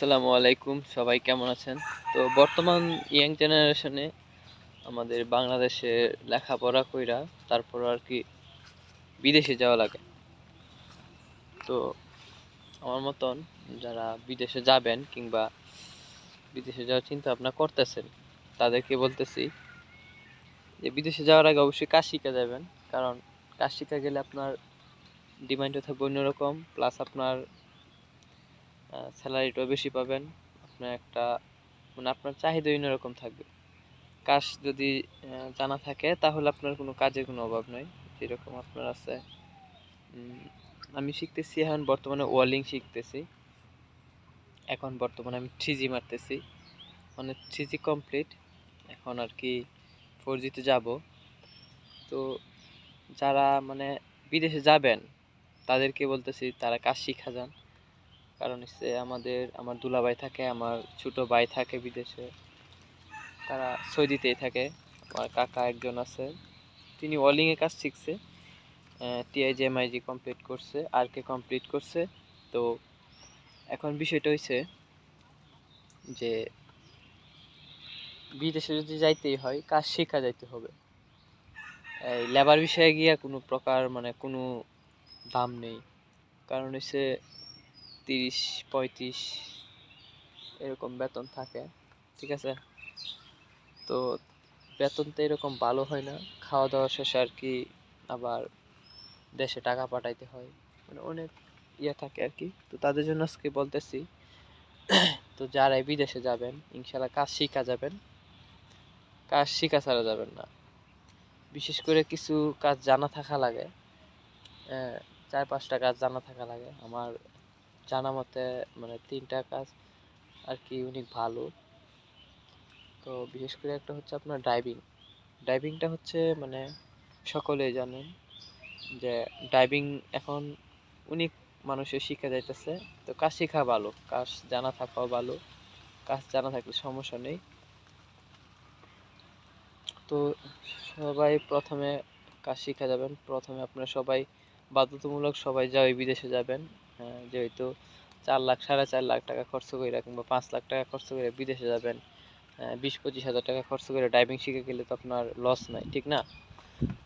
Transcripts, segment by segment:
আসসালামু আলাইকুম, সবাই কেমন আছেন? তো বর্তমান ইয়াং জেনারেশনে আমাদের বাংলাদেশে লেখাপড়া কইরা তারপর আর কি বিদেশে যাওয়া লাগে। তো আমার মতন যারা বিদেশে যাবেন কিংবা বিদেশে যাওয়ার চিন্তা ভাবনা করতেছেন তাদেরকে বলতেছি যে বিদেশে যাওয়ার আগে অবশ্যই কাজ শিখে যাবেন। কারণ কাজ শিখে গেলে আপনার ডিমান্ডও থাকবে অন্যরকম, প্লাস আপনার স্যালারিটাও বেশি পাবেন। আপনার একটা মানে আপনার চাহিদা অন্যরকম থাকবে। কাজ যদি জানা থাকে তাহলে আপনার কোনো কাজের কোনো অভাব নাই। যেরকম আপনার আছে, আমি শিখতেছি এখন বর্তমানে ওয়েল্ডিং শিখতেছি। এখন বর্তমানে আমি 3G মারতেছি, মানে 3G কমপ্লিট। এখন আর কি 4G তে যাব। তো যারা মানে বিদেশে যাবেন তাদেরকে বলতেছি তারা কাজ শিখা যান। কারণ হচ্ছে আমার দুলাভাই থাকে, আমার ছোট ভাই থাকে বিদেশে, তারা সৌদিতেই থাকে। আমার কাকা একজন আছে, তিনি ওয়েল্ডিং এর কাজ শিখছে। টিআইজি এমআইজি কমপ্লিট করছে, আর কে কমপ্লিট করছে। তো এখন বিষয়টা হইছে যে বিদেশে যদি যাইতেই হয় কাজ শেখা যাইতে হবে। এই লেবার বিষয়ে গিয়া কোনো প্রকার মানে কোনো দাম নেই। কারণ হচ্ছে 30-35 এরকম বেতন থাকে, ঠিক আছে? তো বেতন তো এরকম ভালো হয় না। খাওয়া দাওয়া শেষে আর কি আবার দেশে টাকা পাঠাইতে হয়, মানে অনেক ইয়ে থাকে আর কি। তো তাদের জন্য আজকে বলতেছি, তো যারাই বিদেশে যাবেন ইনশাল্লাহ কাজ শিখা যাবেন, কাজ শিখা ছাড়া যাবেন না। বিশেষ করে কিছু কাজ জানা থাকা লাগে, 4-5টা কাজ জানা থাকা লাগে। আমার জানা মতে মানে 3টা কাজ আর কি অনেক ভালো। তো বিশেষ করে একটা হচ্ছে আপনার ড্রাইভিং। ড্রাইভিংটা হচ্ছে মানে সকলেই জানেন যে ড্রাইভিং এখন অনেক মানুষের শিখা যাইতেছে। তো কাজ শিখা ভালো, কাজ জানা থাকাও ভালো। কাজ জানা থাকলে সমস্যা নেই। তো সবাই প্রথমে কাজ শিখা যাবেন। প্রথমে আপনারা সবাই বাধ্যতামূলক সবাই যাবে বিদেশে যাবেন। যেহেতু 4 লাখ 4.5 লাখ টাকা খরচ করে কিংবা 5 লাখ টাকা খরচ করে বিদেশে যাবেন, 20-25 হাজার টাকা খরচ করে ড্রাইভিং শিখে গেলে তো আপনার লস নাই, ঠিক না?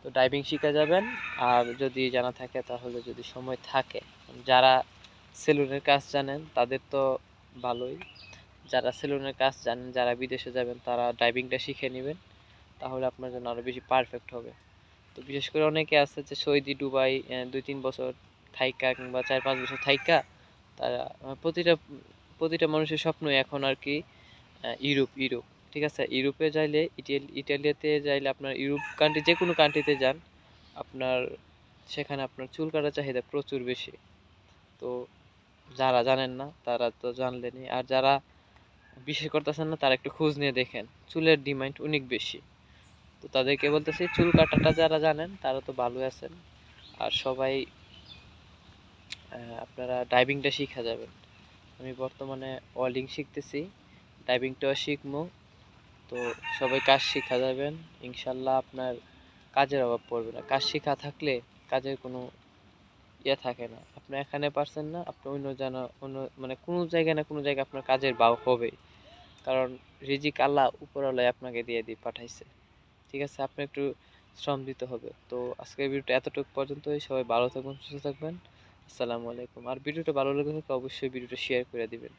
তো ড্রাইভিং শিখে যাবেন। আর যদি জানা থাকে তাহলে যদি সময় থাকে, যারা সেলুনের কাজ জানেন তাদের তো ভালোই। যারা সেলুনের কাজ জানেন, যারা বিদেশে যাবেন তারা ড্রাইভিংটা শিখে নেবেন, তাহলে আপনার জন্য আরো বেশি পারফেক্ট হবে। তো বিশেষ করে অনেকে আছে যে সৌদি দুবাই 2-3 বছর থাইকা কিংবা 4-5 বছর থাইকা তারা প্রতিটা মানুষের স্বপ্নই এখন আর কি ইউরোপ ইউরোপ ঠিক আছে। ইউরোপে যাইলে ইটালিতে যাইলে আপনার ইউরোপ কান্ট্রি যে কোনো কান্ট্রিতে যান, আপনার সেখানে আপনার চুল কাটার চাহিদা প্রচুর বেশি। তো যারা জানেন না তারা তো জানলেনই, আর যারা বিশ্বাস করতেছেন না তারা একটু খোঁজ নিয়ে দেখেন, চুলের ডিমান্ড অনেক বেশি। তো তাদেরকে বলতেছি চুল কাটাটা যারা জানেন তারা তো ভালো আছেন। আর সবাই আপনারা ডাইভিংটা শিখা যাবেন। আমি বর্তমানে ওয়েল্ডিং শিখতেছি, ডাইভিংটাও শিখবো। তো সবাই কাজ শিখা যাবেন, ইনশাল্লাহ আপনার কাজের অভাব পড়বে না। কাজ শিখা থাকলে কাজের কোনো ইয়ে থাকে না। আপনি এখানে পারছেন না, আপনি অন্য মানে কোনো জায়গায় না কোনো জায়গায় আপনার কাজের ভাব হবে। কারণ রিজিক আল্লাহ উপরওয়ালাই আপনাকে দিয়ে পাঠাইছে, ঠিক আছে? আপনি একটু শ্রম দিতে হবে। তো আজকের ভিডিওটা এতটুকু পর্যন্তই। সবাই ভালো থাকবেন, সুস্থ থাকবেন। আসসালামু আলাইকুম। আর ভিডিওটা ভালো লেগে থাকলে অবশ্যই ভিডিওটা শেয়ার করে দিবেন।